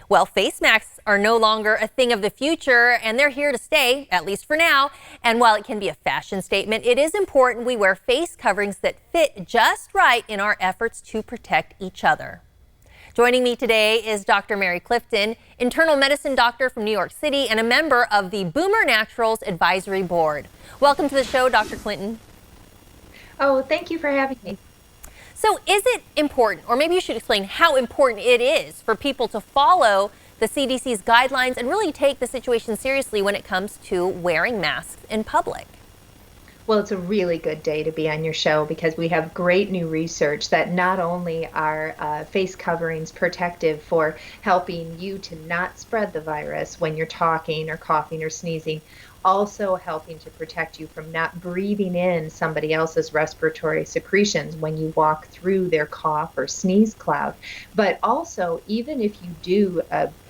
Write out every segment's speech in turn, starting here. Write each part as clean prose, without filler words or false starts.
Well, face masks are no longer a thing of the future, and they're here to stay, at least for now. And while it can be a fashion statement, it is important we wear face coverings that fit just right in our efforts to protect each other. Joining me today is Dr. Mary Clifton, internal medicine doctor from New York City and a member of the Boomer Naturals Advisory Board. Welcome to the show, Dr. Clinton. Oh, thank you for having me. So is it important, or maybe you should explain how important it is for people to follow the CDC's guidelines and really take the situation seriously when it comes to wearing masks in public? Well, it's a really good day to be on your show because we have great new research that not only are face coverings protective for helping you to not spread the virus when you're talking or coughing or sneezing, also helping to protect you from not breathing in somebody else's respiratory secretions when you walk through their cough or sneeze cloud. But also, even if you do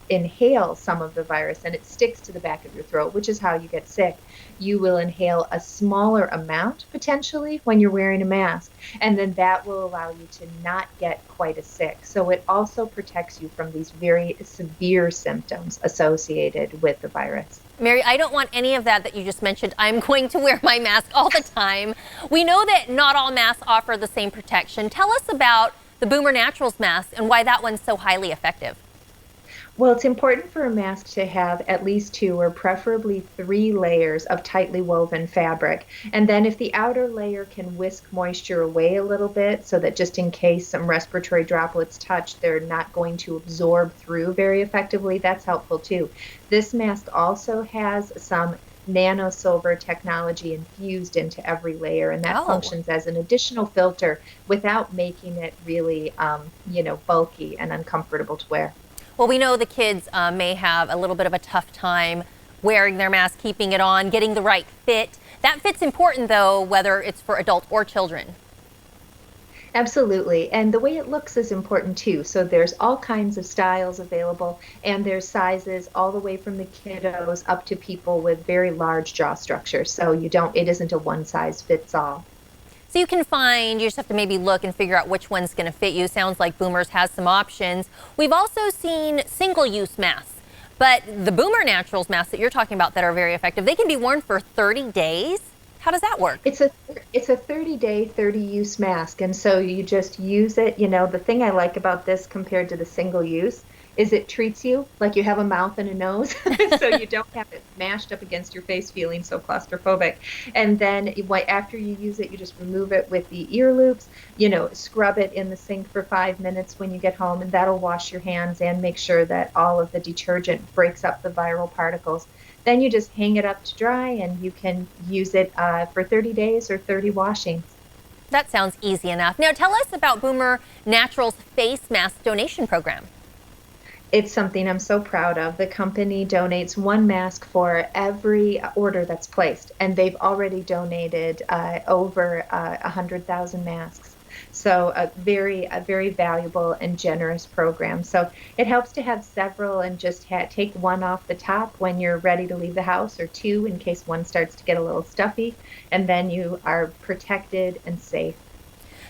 inhale some of the virus and it sticks to the back of your throat, which is how you get sick, you will inhale a smaller amount potentially when you're wearing a mask, and then that will allow you to not get quite as sick. So it also protects you from these very severe symptoms associated with the virus. Mary, I don't want any of that you just mentioned. I'm going to wear my mask all the time. We know that not all masks offer the same protection. Tell us about the Boomer Naturals mask and why that one's so highly effective. Well, it's important for a mask to have at least 2 or preferably 3 layers of tightly woven fabric. And then if the outer layer can whisk moisture away a little bit so that just in case some respiratory droplets touch, they're not going to absorb through very effectively, that's helpful too. This mask also has some nano silver technology infused into every layer, and that functions as an additional filter without making it really, bulky and uncomfortable to wear. Well, we know the kids may have a little bit of a tough time wearing their mask, keeping it on, getting the right fit. That fit's important, though, whether it's for adults or children. Absolutely. And the way it looks is important, too. So there's all kinds of styles available, and there's sizes all the way from the kiddos up to people with very large jaw structures. So it isn't a one-size-fits-all. So you just have to maybe look and figure out which one's going to fit you. Sounds like Boomers has some options. We've also seen single-use masks, but the Boomer Naturals masks that you're talking about that are very effective, they can be worn for 30 days. How does that work? It's a 30-day, 30-use mask, and so you just use it. The thing I like about this compared to the single-use is it treats you like you have a mouth and a nose, so you don't have it mashed up against your face feeling so claustrophobic. And then after you use it, you just remove it with the ear loops, scrub it in the sink for 5 minutes when you get home, and that'll wash your hands and make sure that all of the detergent breaks up the viral particles. Then you just hang it up to dry, and you can use it for 30 days or 30 washings. That sounds easy enough. Now tell us about Boomer Naturals face mask donation program. It's something I'm so proud of. The company donates 1 mask for every order that's placed, and they've already donated over 100,000 masks. So a very valuable and generous program. So it helps to have several and just take 1 off the top when you're ready to leave the house, or 2 in case one starts to get a little stuffy, and then you are protected and safe.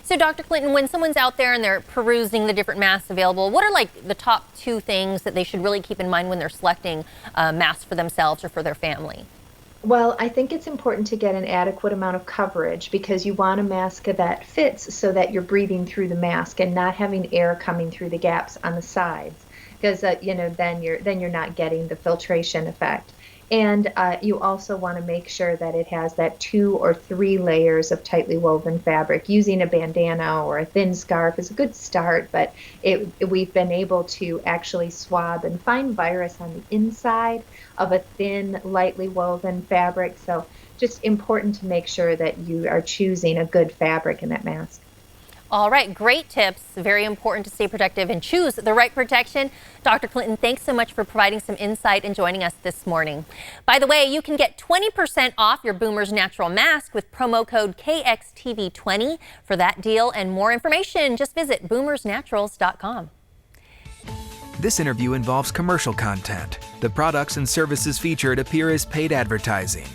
So Dr. Clinton, when someone's out there and they're perusing the different masks available, what are the top 2 things that they should really keep in mind when they're selecting masks for themselves or for their family? Well, I think it's important to get an adequate amount of coverage because you want a mask that fits so that you're breathing through the mask and not having air coming through the gaps on the sides, because then you're not getting the filtration effect. And you also want to make sure that it has that 2 or 3 layers of tightly woven fabric. Using a bandana or a thin scarf is a good start, but we've been able to actually swab and find virus on the inside of a thin, lightly woven fabric. So just important to make sure that you are choosing a good fabric in that mask. All right, great tips. Very important to stay protective and choose the right protection. Dr. Clinton, thanks so much for providing some insight and joining us this morning. By the way, you can get 20% off your Boomer's Natural mask with promo code KXTV20. For that deal and more information, just visit boomersnaturals.com. This interview involves commercial content. The products and services featured appear as paid advertising.